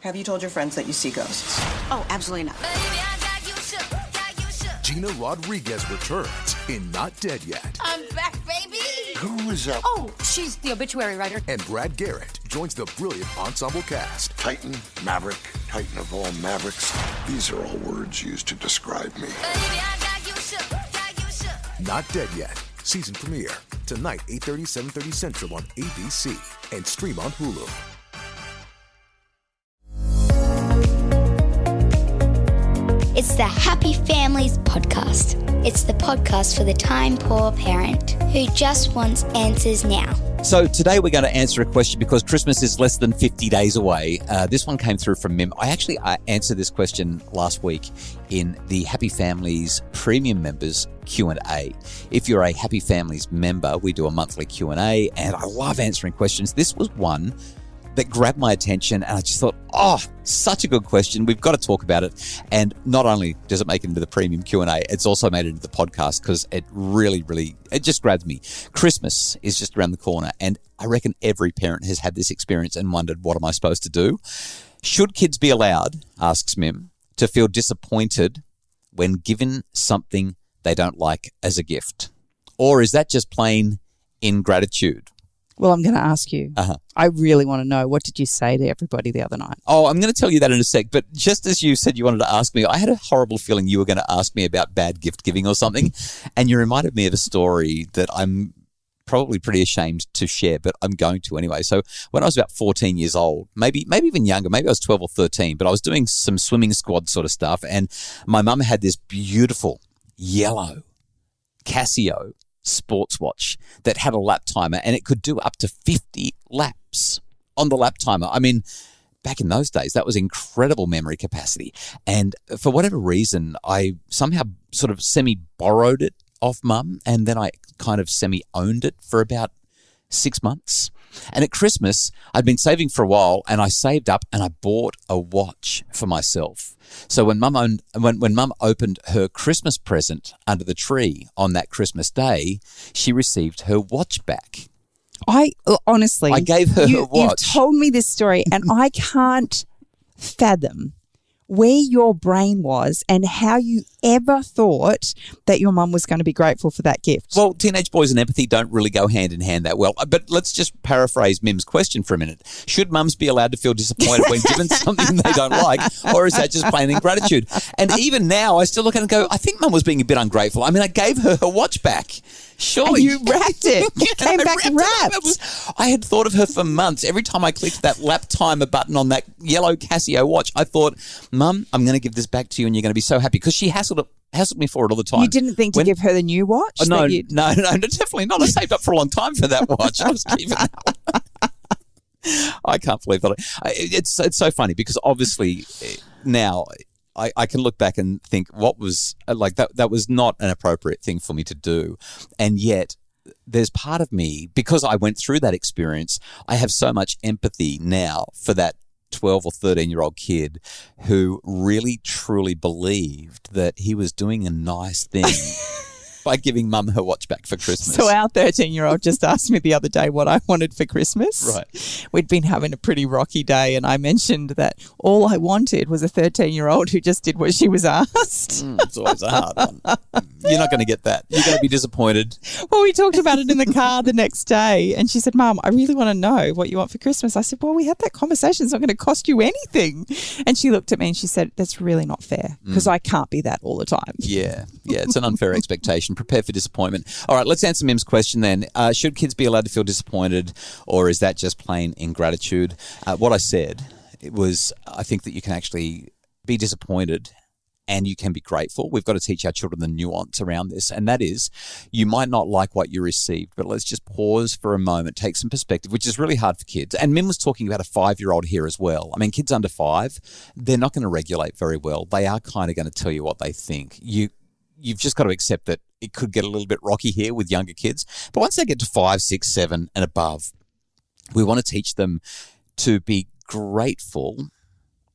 Have you told your friends that you see ghosts? Oh, absolutely not. Gina Rodriguez returns in Not Dead Yet. I'm back, baby. Who is that? Oh, she's the obituary writer. And Brad Garrett joins the brilliant ensemble cast. Titan, Maverick, Titan of all Mavericks. These are all words used to describe me. Not Dead Yet. Season premiere. Tonight, 8:30, 7:30 Central on ABC. And stream on Hulu. It's the Happy Families podcast. It's the podcast for the time-poor parent who just wants answers now. So today we're going to answer a question because Christmas is less than 50 days away. This one came through from Mim. I answered this question last week in the Happy Families Premium Members Q&A. If you're a Happy Families member, we do a monthly Q&A, and I love answering questions. This was one that grabbed my attention, and I just thought, such a good question. We've got to talk about it. And not only does it make it into the premium Q&A, it's also made it into the podcast because it really, it just grabbed me. Christmas is just around the corner, and I reckon every parent has had this experience and wondered, what am I supposed to do? Should kids be allowed, asks Mim, to feel disappointed when given something they don't like as a gift? Or is that just plain ingratitude? Well, I'm going to ask you. I really want to know, what did you say to everybody the other night? Oh, I'm going to tell you that in a sec. But just as you said you wanted to ask me, I had a horrible feeling you were going to ask me about bad gift giving or something. And you reminded me of a story that I'm probably pretty ashamed to share, but I'm going to anyway. So when I was about 14 years old, maybe even younger, maybe I was 12 or 13, but I was doing some swimming squad sort of stuff. And my mum had this beautiful yellow Casio sports watch that had a lap timer, and it could do up to 50 laps on the lap timer. I mean, back in those days, that was incredible memory capacity. And for whatever reason, I somehow sort of semi-borrowed it off Mum, and then I kind of semi-owned it for about 6 months. And at Christmas, I'd been saving for a while, and I saved up and I bought a watch for myself. So when Mum opened her Christmas present under the tree on that Christmas day, she received her watch back. I gave her her watch. You've told me this story, and I can't fathom where your brain was and how you ever thought that your mum was going to be grateful for that gift. Well, teenage boys and empathy don't really go hand in hand that well. But let's just paraphrase Mim's question for a minute. Should mums be allowed to feel disappointed when given something they don't like, or is that just plain ingratitude? And even now, I still look at it and go, I think Mum was being a bit ungrateful. I mean, I gave her her watch back. Surely. And you wrapped it. You came back wrapped. I had thought of her for months. Every time I clicked that lap timer button on that yellow Casio watch, I thought, Mum, I'm going to give this back to you and you're going to be so happy, because she hassled me for it all the time. You didn't think to give her the new watch? No, definitely not. I saved up for a long time for that watch. I was keeping that one. I can't believe that. It's so funny because obviously now I can look back and think what was like that was not an appropriate thing for me to do. And yet there's part of me, because I went through that experience, I have so much empathy now for that 12 or 13-year-old kid who really truly believed that he was doing a nice thing by giving Mum her watch back for Christmas. So our 13-year-old just asked me the other day what I wanted for Christmas. Right. We'd been having a pretty rocky day, and I mentioned that all I wanted was a 13-year-old who just did what she was asked. It's always a hard one. You're not going to get that. You're going to be disappointed. Well, we talked about it in the car the next day, and she said, Mum, I really want to know what you want for Christmas. I said, well, we had that conversation. It's not going to cost you anything. And she looked at me and she said, that's really not fair, because I can't be that all the time. Yeah, it's an unfair expectation. Prepare for disappointment. All right, let's answer Mim's question then. Should kids be allowed to feel disappointed, or is that just plain ingratitude? What I said, it was, I think that you can actually be disappointed and you can be grateful. We've got to teach our children the nuance around this, and that is, you might not like what you received, but let's just pause for a moment, take some perspective, which is really hard for kids. And Mim was talking about a 5-year-old here as well. I mean, kids under 5, they're not going to regulate very well. They are kind of going to tell you what they think. You've just got to accept that it could get a little bit rocky here with younger kids. But once they get to 5, 6, 7 and above, we want to teach them to be grateful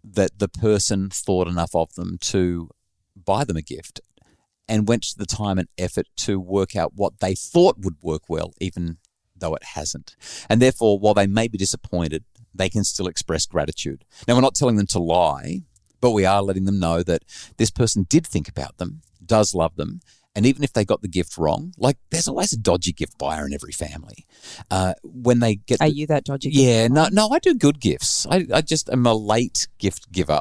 that the person thought enough of them to buy them a gift and went to the time and effort to work out what they thought would work well, even though it hasn't. And therefore, while they may be disappointed, they can still express gratitude. Now, we're not telling them to lie, but we are letting them know that this person did think about them, does love them, and even if they got the gift wrong, like there's always a dodgy gift buyer in every family. When they get, Are you that dodgy? Yeah, no, I do good gifts. I just am a late gift giver.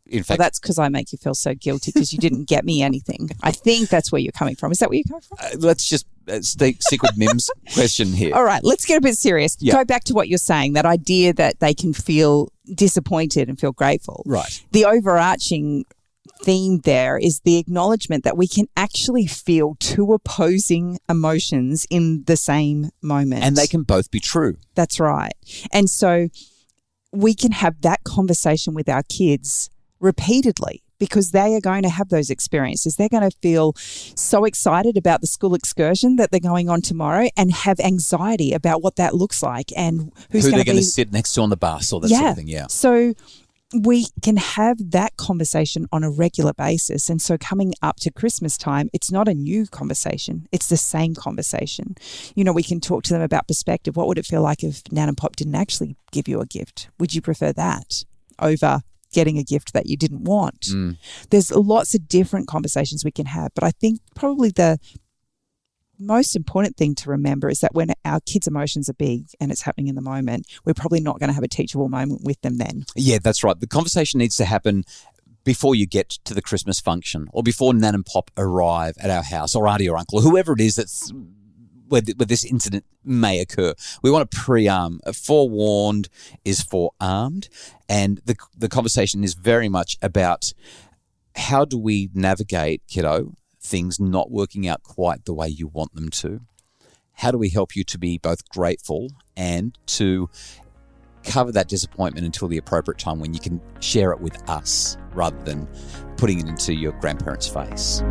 In fact, Well, that's because I make you feel so guilty because you didn't get me anything. I think that's where you're coming from. Is that where you're coming from? let's just stick with Mim's question here. All right, let's get a bit serious. Yeah. Go back to what you're saying, that idea that they can feel disappointed and feel grateful. Right. The overarching theme there is the acknowledgement that we can actually feel two opposing emotions in the same moment. And they can both be true. That's right. And so we can have that conversation with our kids repeatedly because they are going to have those experiences. They're going to feel so excited about the school excursion that they're going on tomorrow and have anxiety about what that looks like and who they're going to sit next to on the bus or that sort of thing, yeah. So we can have that conversation on a regular basis. And so coming up to Christmas time, it's not a new conversation. It's the same conversation. You know, we can talk to them about perspective. What would it feel like if Nan and Pop didn't actually give you a gift? Would you prefer that over getting a gift that you didn't want? There's lots of different conversations we can have. But I think probably the most important thing to remember is that when our kids' emotions are big and it's happening in the moment, we're probably not going to have a teachable moment with them then. Yeah, that's right. The conversation needs to happen before you get to the Christmas function or before Nan and Pop arrive at our house or auntie or uncle, whoever it is that's where this incident may occur. We want to pre-arm. Forewarned is forearmed, and the conversation is very much about how do we navigate, kiddo, things not working out quite the way you want them to. How do we help you to be both grateful and to cover that disappointment until the appropriate time when you can share it with us rather than putting it into your grandparents' face?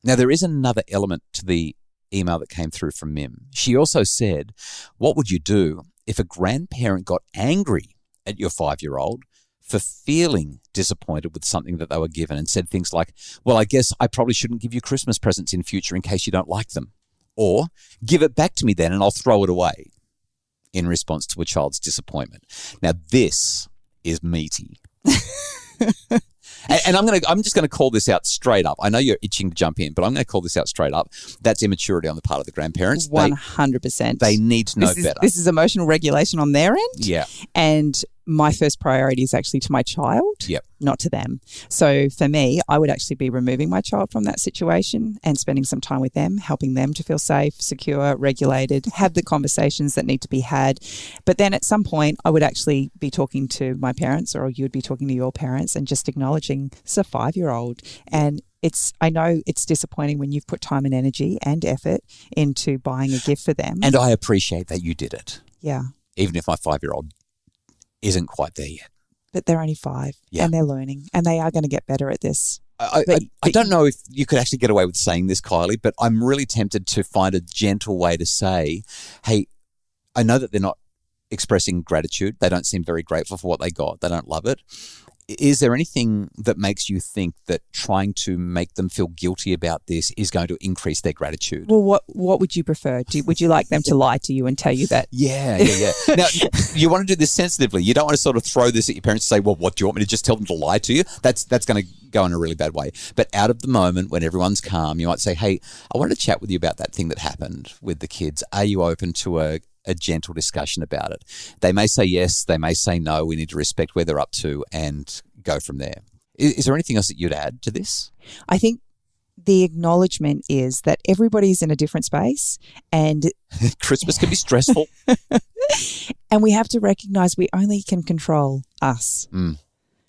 Now, there is another element to the email that came through from Mim. She also said, what would you do if a grandparent got angry at your 5-year-old for feeling disappointed with something that they were given and said things like, well, I guess I probably shouldn't give you Christmas presents in future in case you don't like them. Or give it back to me then and I'll throw it away in response to a child's disappointment. Now, this is meaty. And I'm just going to call this out straight up. I know you're itching to jump in, but I'm going to call this out straight up. That's immaturity on the part of the grandparents. 100%. They need to know better. This is emotional regulation on their end. Yeah. And my first priority is actually to my child, not to them. So for me, I would actually be removing my child from that situation and spending some time with them, helping them to feel safe, secure, regulated, have the conversations that need to be had. But then at some point, I would actually be talking to my parents, or you would be talking to your parents, and just acknowledging it's a 5-year-old. And I know it's disappointing when you've put time and energy and effort into buying a gift for them. And I appreciate that you did it. Yeah. Even if my 5-year-old isn't quite there yet. But they're only 5 and they're learning and they are going to get better at this. I don't know if you could actually get away with saying this, Kylie, but I'm really tempted to find a gentle way to say, hey, I know that they're not expressing gratitude. They don't seem very grateful for what they got. They don't love it. Is there anything that makes you think that trying to make them feel guilty about this is going to increase their gratitude? Well, what would you prefer? Would you like them to lie to you and tell you that? Yeah. Now, you want to do this sensitively. You don't want to sort of throw this at your parents and say, well, what, do you want me to just tell them to lie to you? That's going to go in a really bad way. But out of the moment, when everyone's calm, you might say, hey, I wanted to chat with you about that thing that happened with the kids. Are you open to a gentle discussion about it? They may say yes, they may say no. We need to respect where they're up to and go from there. Is there anything else that you'd add to this? I think the acknowledgement is that everybody's in a different space and Christmas can be stressful. And we have to recognize we only can control us.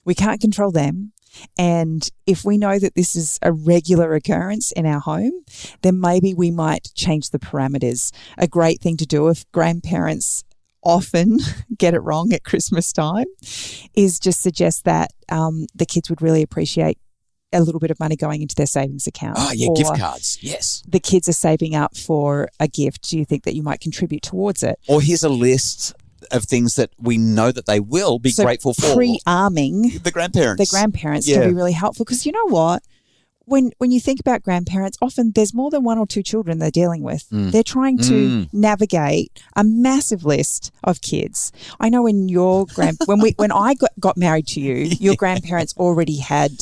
We can't control them. And if we know that this is a regular occurrence in our home, then maybe we might change the parameters. A great thing to do if grandparents often get it wrong at Christmas time is just suggest that the kids would really appreciate a little bit of money going into their savings account. Oh, yeah, gift cards, yes. The kids are saving up for a gift. Do you think that you might contribute towards it? Or here's a list of things that we know that they will be grateful for. Pre-arming the grandparents. can be really helpful because you know what? when you think about grandparents, often there's more than one or two children they're dealing with. They're trying to navigate a massive list of kids. I know when when I got married to you, your grandparents already had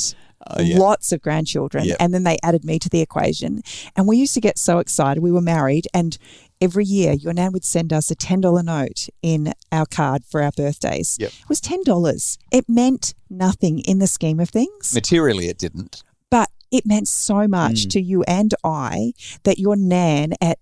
lots of grandchildren, and then they added me to the equation. And we used to get so excited. We were married, and every year your nan would send us a $10 note in our card for our birthdays. It was $10. It meant nothing in the scheme of things. Materially, it didn't. But it meant so much to you and I that your nan at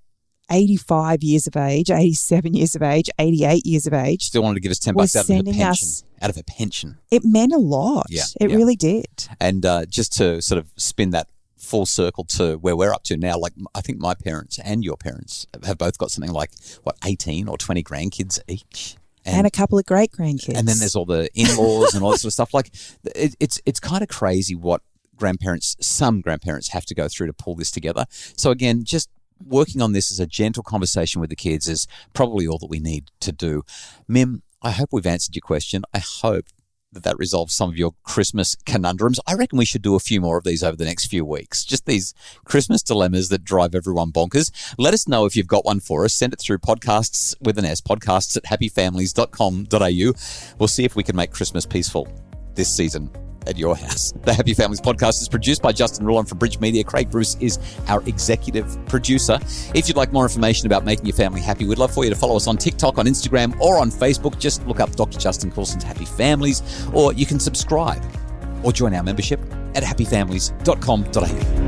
85 years of age, 87 years of age, 88 years of age Still wanted to give us $10 was out of her sending pension. us- Out of her pension. It meant a lot. It really did. And just to sort of spin that full circle to where we're up to now, like I think my parents and your parents have both got something like, 18 or 20 grandkids each. And a couple of great grandkids. And then there's all the in-laws and all that sort of stuff. Like it's kind of crazy what some grandparents have to go through to pull this together. So again, just working on this as a gentle conversation with the kids is probably all that we need to do. Mim, I hope we've answered your question. I hope that resolves some of your Christmas conundrums. I reckon we should do a few more of these over the next few weeks. Just these Christmas dilemmas that drive everyone bonkers. Let us know if you've got one for us. Send it through podcasts with an S, podcasts@happyfamilies.com.au. We'll see if we can make Christmas peaceful this season at your house. The Happy Families podcast is produced by Justin Rulon from Bridge Media. Craig Bruce is our executive producer. If you'd like more information about making your family happy, we'd love for you to follow us on TikTok, on Instagram, or on Facebook. Just look up Dr. Justin Coulson's Happy Families, or you can subscribe or join our membership at happyfamilies.com.au.